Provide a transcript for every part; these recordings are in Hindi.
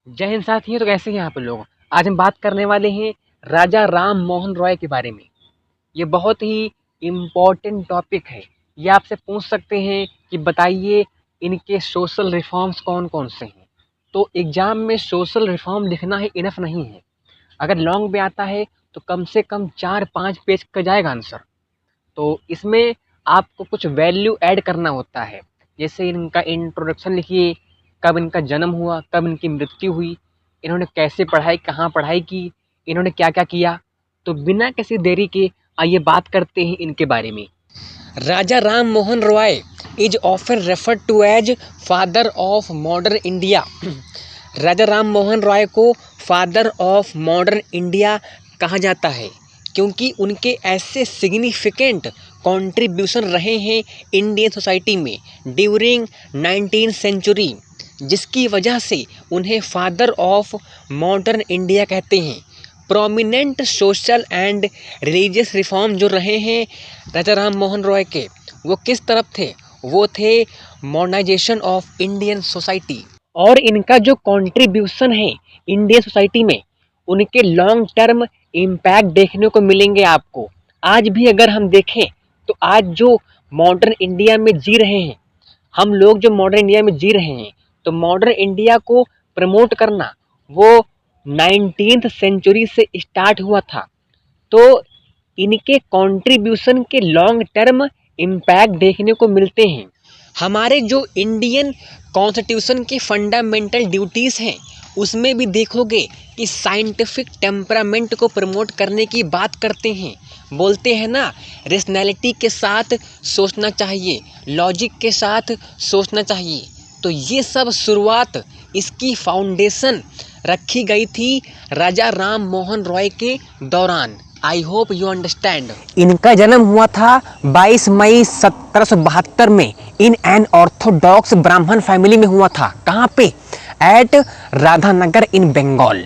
जय हिंद साथियों। तो कैसे हैं आप लोग। आज हम बात करने वाले हैं राजा राम मोहन रॉय के बारे में। ये बहुत ही इम्पोर्टेंट टॉपिक है। ये आपसे पूछ सकते हैं कि बताइए इनके सोशल रिफॉर्म्स कौन कौन से हैं। तो एग्जाम में सोशल रिफॉर्म लिखना ही इनफ नहीं है। अगर लॉन्ग में आता है तो कम से कम 4-5 पेज का जाएगा आंसर। तो इसमें आपको कुछ वैल्यू ऐड करना होता है। जैसे इनका इंट्रोडक्शन लिखिए, कब इनका जन्म हुआ, कब इनकी मृत्यु हुई, इन्होंने कैसे पढ़ाई, कहाँ पढ़ाई की, इन्होंने क्या क्या किया। तो बिना किसी देरी के आइए बात करते हैं इनके बारे में। Raja Ram Mohan Roy is often referred to as father of modern India. Raja Ram Mohan Roy को फादर ऑफ मॉडर्न इंडिया कहा जाता है क्योंकि उनके ऐसे सिग्निफिकेंट कंट्रीब्यूशन रहे हैं इंडियन सोसाइटी में ड्यूरिंग 19th सेंचुरी, जिसकी वजह से उन्हें फादर ऑफ मॉडर्न इंडिया कहते हैं। Prominent social and religious reform जो रहे हैं राजा राम मोहन रॉय के, वो किस तरफ थे? वो थे मॉडर्नाइजेशन ऑफ इंडियन सोसाइटी। और इनका जो कंट्रीब्यूशन है इंडियन सोसाइटी में, उनके लॉन्ग टर्म इम्पैक्ट देखने को मिलेंगे आपको। आज भी अगर हम देखें तो आज जो मॉडर्न इंडिया में जी रहे हैं, हम लोग जो मॉडर्न इंडिया में जी रहे हैं, तो मॉडर्न इंडिया को प्रमोट करना वो 19th सेंचुरी से स्टार्ट हुआ था। तो इनके कंट्रीब्यूशन के लॉन्ग टर्म इम्पैक्ट देखने को मिलते हैं। हमारे जो इंडियन कॉन्स्टिट्यूशन की फंडामेंटल ड्यूटीज़ हैं, उसमें भी देखोगे कि साइंटिफिक टेम्परामेंट को प्रमोट करने की बात करते हैं। बोलते हैं ना, रेशनैलिटी के साथ सोचना चाहिए, लॉजिक के साथ सोचना चाहिए। तो ये सब शुरुआत, इसकी फाउंडेशन रखी गई थी राजा राम मोहन रॉय के दौरान। I hope you understand. इनका जन्म हुआ था 22 मई 1772 में इन एन ऑर्थोडॉक्स ब्राह्मण फैमिली में हुआ था। कहाँ पे? एट राधानगर इन बंगाल।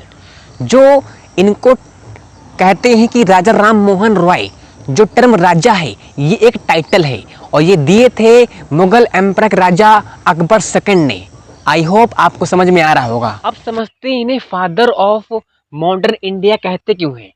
जो इनको कहते हैं कि राजा राम मोहन रॉय, जो टर्म राजा है ये एक टाइटल है और ये दिए थे मुगल एम्परर राजा अकबर सेकंड ने। आई होप आपको समझ में आ रहा होगा। अब समझते हैं इन्हें फादर ऑफ मॉडर्न इंडिया कहते क्यों हैं।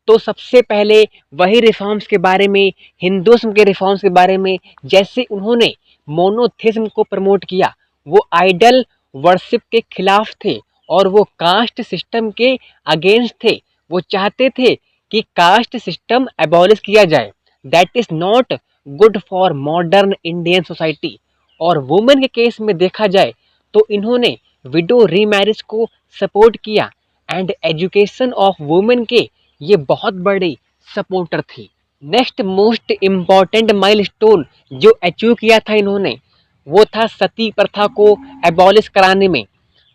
तो सबसे पहले वही रिफॉर्म्स के बारे में, हिंदुइज्म के रिफॉर्म्स के बारे में, जैसे उन्होंने मोनोथिज्म को प्रमोट किया। वो आइडल वर्शिप के खिलाफ थे और वो कास्ट सिस्टम के अगेंस्ट थे। वो चाहते थे कि कास्ट सिस्टम एबॉलिश किया जाए। That is not good for modern Indian society. और वुमेन के केस में देखा जाए तो इन्होंने विडो रीमैरिज को सपोर्ट किया एंड एजुकेशन ऑफ वुमेन के ये बहुत बड़े सपोर्टर थे। नेक्स्ट मोस्ट इम्पॉर्टेंट माइलस्टोन जो अचीव किया था इन्होंने, वो था सती प्रथा को एबॉलिश कराने में।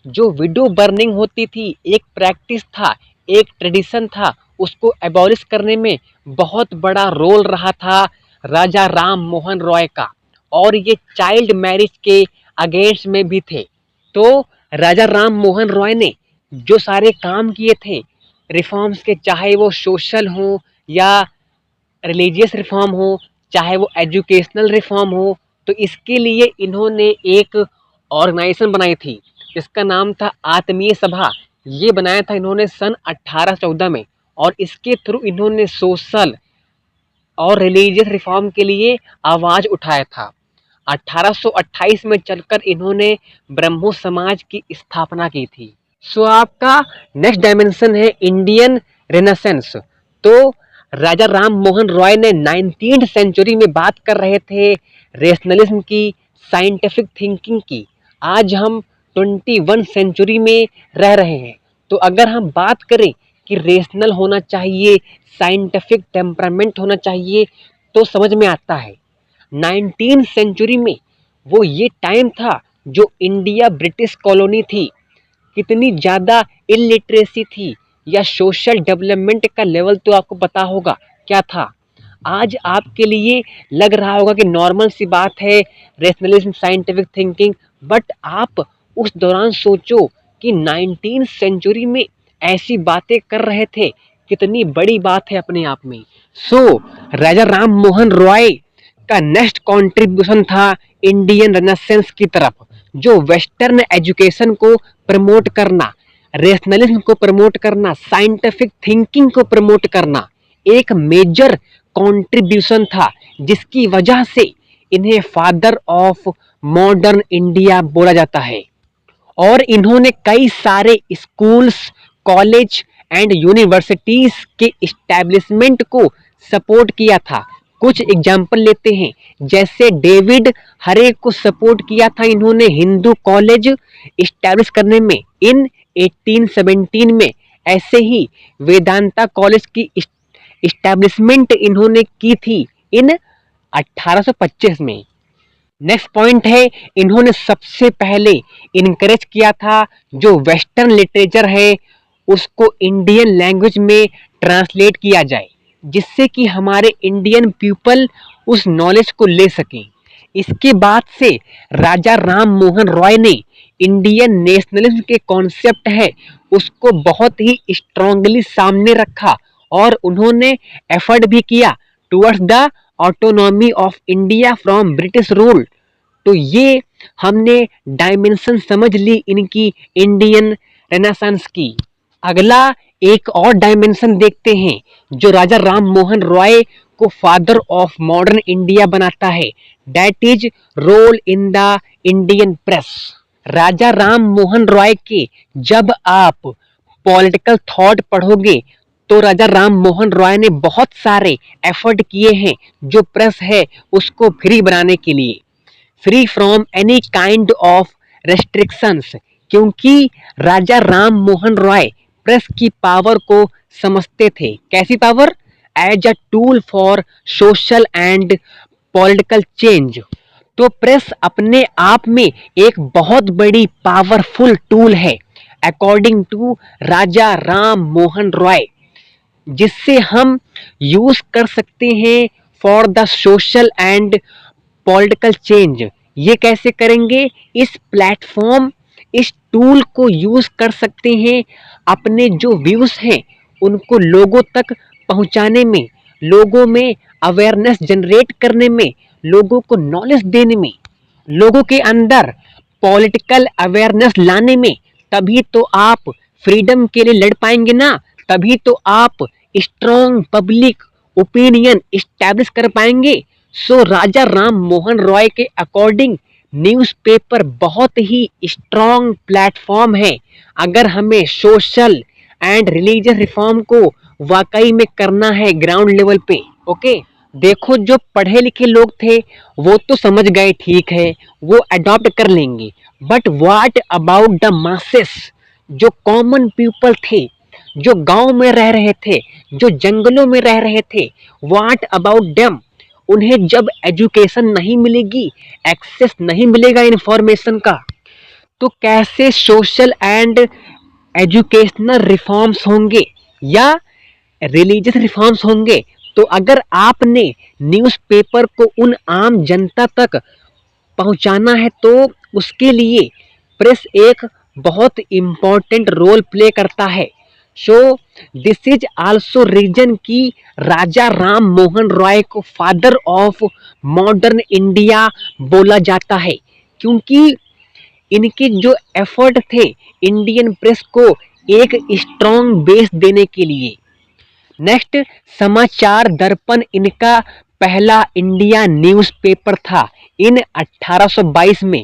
जो विडो बर्निंग होती थी, एक प्रैक्टिस था, एक ट्रेडिशन था, उसको एबॉलिश करने में बहुत बड़ा रोल रहा था राजा राम मोहन रॉय का। और ये चाइल्ड मैरिज के अगेंस्ट में भी थे। तो राजा राम मोहन रॉय ने जो सारे काम किए थे रिफॉर्म्स के, चाहे वो सोशल हो या रिलीजियस रिफॉर्म हो, चाहे वो एजुकेशनल रिफॉर्म हो, तो इसके लिए इन्होंने एक ऑर्गेनाइजेशन बनाई थी जिसका नाम था आत्मीय सभा। ये बनाया था इन्होंने सन 1814 में और इसके थ्रू इन्होंने सोशल और रिलीजियस रिफॉर्म के लिए आवाज़ उठाया था। 1828 में चलकर इन्होंने ब्रह्मो समाज की स्थापना की थी। सो आपका नेक्स्ट डायमेंशन है इंडियन रेनेसेंस। तो राजा राम मोहन रॉय ने 19th सेंचुरी में बात कर रहे थे रेशनलिज्म की, साइंटिफिक थिंकिंग की। आज हम 21 सेंचुरी में रह रहे हैं। तो अगर हम बात करें कि रेशनल होना चाहिए, साइंटिफिक टेम्परामेंट होना चाहिए, तो समझ में आता है 19th सेंचुरी में वो ये टाइम था जो इंडिया ब्रिटिश कॉलोनी थी। कितनी ज़्यादा इलिटरेसी थी या सोशल डेवलपमेंट का लेवल तो आपको पता होगा क्या था। आज आपके लिए लग रहा होगा कि नॉर्मल सी बात है रेशनलिज्म, साइंटिफिक थिंकिंग, बट आप उस दौरान सोचो कि 19th सेंचुरी में ऐसी बातें कर रहे थे, कितनी बड़ी बात है अपने आप में। सो राजा राम मोहन रॉय का नेक्स्ट कंट्रीब्यूशन था इंडियन रेनेसेंस की तरफ। जो वेस्टर्न एजुकेशन को प्रमोट करना, रेशनलिज्म को प्रमोट करना, साइंटिफिक थिंकिंग को प्रमोट करना एक मेजर कंट्रीब्यूशन था, जिसकी वजह से इन्हें फादर ऑफ मॉडर्न इंडिया बोला जाता है। और इन्होंने कई सारे स्कूल्स, कॉलेज एंड यूनिवर्सिटीज के इस्टेब्लिशमेंट को सपोर्ट किया था। कुछ एग्जाम्पल लेते हैं, जैसे डेविड हरे को सपोर्ट किया था इन्होंने हिंदू कॉलेज इस्टेब्लिश करने में इन 1817 में। ऐसे ही वेदांता कॉलेज की इस्टेब्लिशमेंट इन्होंने की थी इन 1825 में। नेक्स्ट पॉइंट है, इन्होंने सबसे पहले इनकरेज किया था जो वेस्टर्न लिटरेचर है उसको इंडियन लैंग्वेज में ट्रांसलेट किया जाए, जिससे कि हमारे इंडियन पीपल उस नॉलेज को ले सकें। इसके बाद से राजा राम मोहन रॉय ने इंडियन नेशनलिज्म के कॉन्सेप्ट है उसको बहुत ही स्ट्रांगली सामने रखा और उन्होंने एफर्ट भी किया towards the autonomy of India from British rule. तो ये हमने डायमेंशन समझ ली इनकी इंडियन रेनेसांस की। अगला एक और डायमेंशन देखते हैं जो राजा राम मोहन रॉय को फादर ऑफ मॉडर्न इंडिया बनाता है, that is role in the Indian press. Raja Ram Mohan Roy के जब आप पॉलिटिकल थॉट पढ़ोगे तो राजा राम मोहन रॉय ने बहुत सारे एफर्ट किए हैं जो प्रेस है उसको फ्री बनाने के लिए, free from any kind of restrictions, क्योंकि राजा राम मोहन रॉय प्रेस की पावर को समझते थे। कैसी power? As a tool for social and political change. तो प्रेस अपने आप में एक बहुत बड़ी पावरफुल टूल है अकॉर्डिंग टू राजा राम मोहन रॉय, जिससे हम यूज कर सकते हैं for the social and political change. ये कैसे करेंगे? इस प्लेटफॉर्म, इस टूल को यूज कर सकते हैं अपने जो व्यूज हैं उनको लोगों तक पहुंचाने में, लोगों में अवेयरनेस जनरेट करने में, लोगों को नॉलेज देने में, लोगों के अंदर पॉलिटिकल अवेयरनेस लाने में। तभी तो आप फ्रीडम के लिए लड़ पाएंगे ना, तभी तो आप स्ट्रॉन्ग पब्लिक ओपिनियन इस्टेब्लिश कर पाएंगे। सो राजा राम मोहन रॉय के अकॉर्डिंग न्यूज़पेपर बहुत ही स्ट्रॉन्ग प्लेटफॉर्म है अगर हमें सोशल एंड रिलीजियस रिफॉर्म को वाकई में करना है ग्राउंड लेवल पे। ओके, देखो जो पढ़े लिखे लोग थे वो तो समझ गए, ठीक है, वो अडॉप्ट कर लेंगे, but what about the masses, जो कॉमन पीपल थे, जो गांव में रह रहे थे, जो जंगलों में रह रहे थे, व्हाट अबाउट देम? उन्हें जब एजुकेशन नहीं मिलेगी, एक्सेस नहीं मिलेगा इंफॉर्मेशन का, तो कैसे सोशल एंड एजुकेशनल रिफॉर्म्स होंगे या रिलीजियस रिफॉर्म्स होंगे? तो अगर आपने न्यूज़पेपर को उन आम जनता तक पहुंचाना है तो उसके लिए प्रेस एक बहुत इम्पोर्टेंट रोल प्ले करता है। So this is also reason कि राजा राम मोहन रॉय को फादर ऑफ मॉडर्न इंडिया बोला जाता है, क्योंकि इनके जो एफर्ट थे इंडियन प्रेस को एक स्ट्रॉन्ग बेस देने के लिए। नेक्स्ट, समाचार दर्पण इनका पहला इंडिया न्यूज़पेपर था इन 1822 में।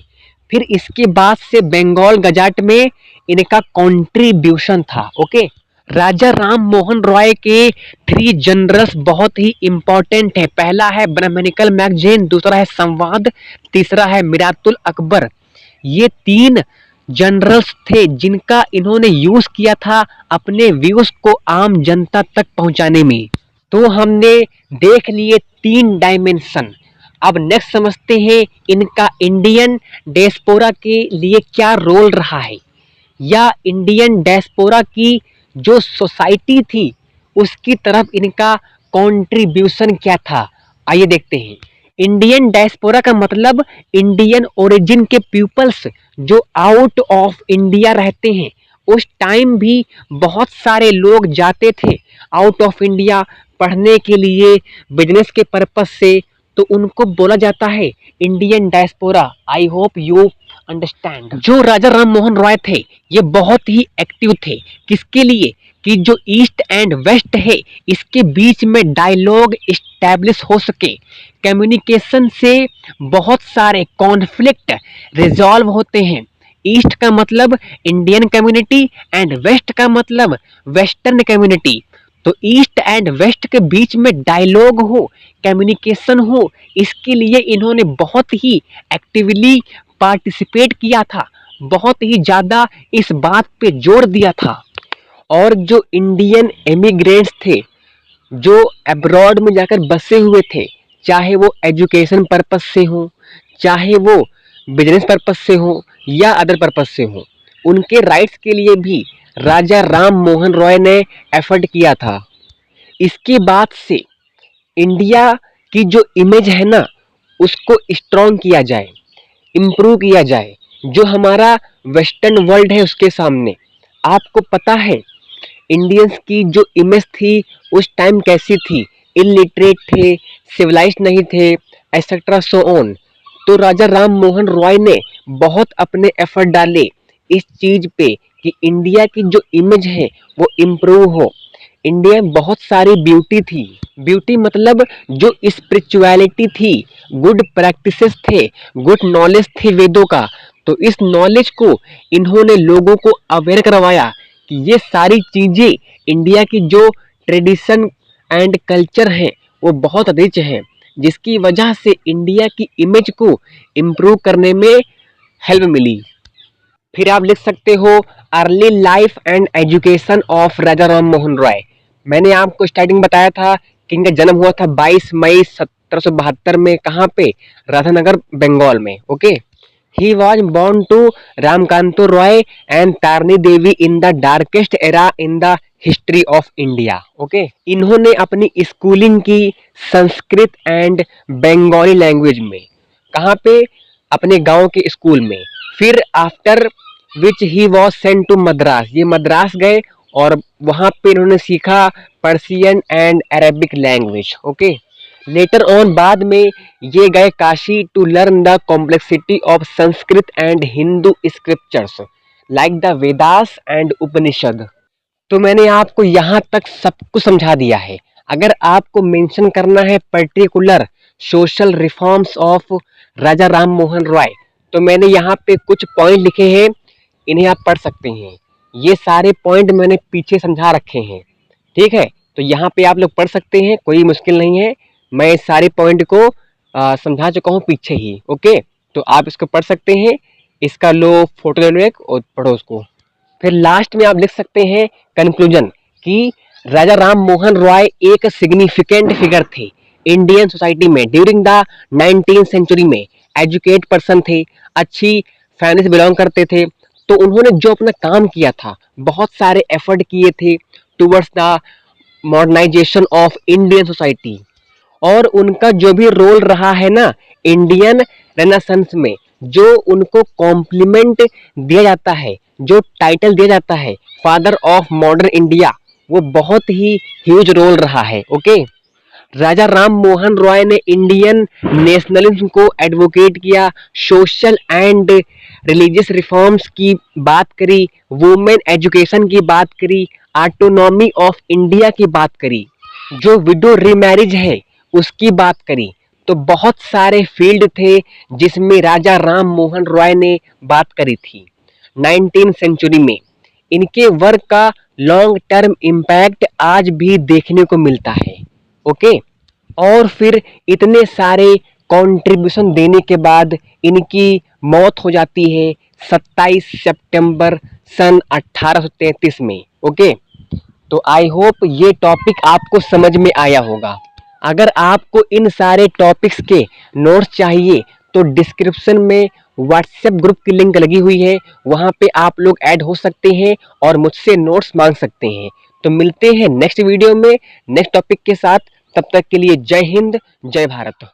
फिर इसके बाद से बंगाल गजाट में इनका कंट्रीब्यूशन था। ओके, राजा राम मोहन रॉय के 3 जनरल्स बहुत ही इंपॉर्टेंट है। पहला है ब्राह्मणिकल मैगजीन, दूसरा है संवाद, तीसरा है मिरातुल अकबर। ये 3 जनरल्स थे जिनका इन्होंने यूज किया था अपने व्यूज को आम जनता तक पहुंचाने में। तो हमने देख लिए 3 डायमेंशन। अब नेक्स्ट समझते हैं इनका इंडियन डायस्पोरा के लिए क्या रोल रहा है, या इंडियन डायस्पोरा की जो सोसाइटी थी उसकी तरफ इनका कंट्रीब्यूशन क्या था। आइए देखते हैं। इंडियन डायस्पोरा का मतलब इंडियन ओरिजिन के पीपल्स जो आउट ऑफ इंडिया रहते हैं। उस टाइम भी बहुत सारे लोग जाते थे आउट ऑफ इंडिया पढ़ने के लिए, बिजनेस के पर्पस से, तो उनको बोला जाता है Indian diaspora. I hope you understand. जो राजा राम मोहन रॉय थे ये बहुत ही एक्टिव थे, किसके लिए कि जो ईस्ट एंड वेस्ट है इसके बीच में डायलॉग इस्टेब्लिश हो सके, कम्युनिकेशन से बहुत सारे कॉन्फ्लिक्ट रिजॉल्व होते हैं। ईस्ट का मतलब इंडियन कम्युनिटी एंड वेस्ट का मतलब वेस्टर्न कम्युनिटी। तो ईस्ट एंड वेस्ट के बीच में डायलॉग हो, कम्युनिकेशन हो, इसके लिए इन्होंने बहुत ही एक्टिवली पार्टिसिपेट किया था, बहुत ही ज़्यादा इस बात पे जोर दिया था। और जो इंडियन एमिग्रेंट्स थे जो अब्रॉड में जाकर बसे हुए थे, चाहे वो एजुकेशन पर्पस से हो, चाहे वो बिजनेस पर्पस से हो या अदर पर्पस से हो, उनके राइट्स के लिए भी राजा राम मोहन रॉय ने एफर्ट किया था। इसके बाद से इंडिया की जो इमेज है ना उसको स्ट्रॉन्ग किया जाए, इम्प्रूव किया जाए, जो हमारा वेस्टर्न वर्ल्ड है उसके सामने। आपको पता है इंडियंस की जो इमेज थी उस टाइम कैसी थी, इलिटरेट थे, सिविलाइज्ड नहीं थे, एक्सेट्रा सो ऑन। तो राजा राम मोहन रॉय ने बहुत अपने एफर्ट डाले इस चीज पे कि इंडिया की जो इमेज है वो इम्प्रूव हो। इंडिया में बहुत सारी ब्यूटी थी, ब्यूटी मतलब जो स्पिरिचुअलिटी थी, गुड प्रैक्टिसेस थे, गुड नॉलेज थी वेदों का। तो इस नॉलेज को इन्होंने लोगों को अवेयर करवाया कि ये सारी चीज़ें इंडिया की जो ट्रेडिशन एंड कल्चर है वो बहुत रिच है, जिसकी वजह से इंडिया की इमेज को इम्प्रूव करने में हेल्प मिली। फिर आप लिख सकते हो early life and education of Raja Ram Mohan Roy. मैंने आपको स्टार्टिंग बताया था कि इनका जन्म हुआ था 22 मई 1772 में, कहाँ पे, राधानगर बंगाल में। Okay, he was born to Ramkanto Roy and Tarini Devi in the darkest era in the history of India. Okay, इन्होंने अपनी स्कूलिंग की संस्कृत एंड बंगाली लैंग्वेज में, कहाँ पे, अपने गांव के स्कूल में। फिर after which he was sent to Madras, ये मद्रास गए और वहाँ पे इन्होंने सीखा Persian and Arabic language. Okay, later on बाद में ये गए Kashi to learn the complexity of Sanskrit and Hindu scriptures like the Vedas and Upanishad. तो मैंने आपको यहाँ तक सब कुछ समझा दिया है। अगर आपको मेंशन करना है particular social reforms of Raja Ram Mohan Roy, तो मैंने यहाँ पे कुछ पॉइंट लिखे हैं, इन्हें आप पढ़ सकते हैं। ये सारे पॉइंट मैंने पीछे समझा रखे हैं, ठीक है, तो यहाँ पे आप लोग पढ़ सकते हैं, कोई मुश्किल नहीं है। मैं इस सारे पॉइंट को समझा चुका हूँ पीछे ही। ओके, तो आप इसको पढ़ सकते हैं, इसका लो फोटो ले लो एक और पढ़ो उसको। फिर लास्ट में आप लिख सकते हैं कंक्लूजन कि राजा राम मोहन रॉय एक सिग्निफिकेंट फिगर थे इंडियन सोसाइटी में ड्यूरिंग द 19th सेंचुरी में। एजुकेट पर्सन थे, अच्छी फैमिली से बिलोंग करते थे, तो उन्होंने जो अपना काम किया था, बहुत सारे एफर्ट किए थे towards the modernization of Indian society. और उनका जो भी रोल रहा है ना इंडियन रेनेसांस में, जो उनको कॉम्प्लीमेंट दिया जाता है, जो टाइटल दिया जाता है फादर ऑफ मॉडर्न इंडिया, वो बहुत ही ह्यूज रोल रहा है। ओके, राजा राम मोहन रॉय ने इंडियन नेशनलिज्म को एडवोकेट किया, सोशल एंड रिलीजियस रिफॉर्म्स की बात करी, वुमेन एजुकेशन की बात करी, ऑटोनॉमी ऑफ इंडिया की बात करी, जो विडो रीमैरिज है उसकी बात करी। तो बहुत सारे फील्ड थे जिसमें राजा राम मोहन रॉय ने बात करी थी 19th सेंचुरी में। इनके वर्क का लॉन्ग टर्म इम्पैक्ट आज भी देखने को मिलता है। ओके, और फिर इतने सारे कंट्रीब्यूशन देने के बाद इनकी मौत हो जाती है 27 सितंबर सन 1833 में। ओके, तो आई होप ये टॉपिक आपको समझ में आया होगा। अगर आपको इन सारे टॉपिक्स के नोट्स चाहिए तो डिस्क्रिप्शन में व्हाट्सएप ग्रुप की लिंक लगी हुई है, वहाँ पे आप लोग ऐड हो सकते हैं और मुझसे नोट्स मांग सकते हैं। तो मिलते हैं नेक्स्ट वीडियो में नेक्स्ट टॉपिक के साथ, तब तक के लिए जय हिंद, जय भारत।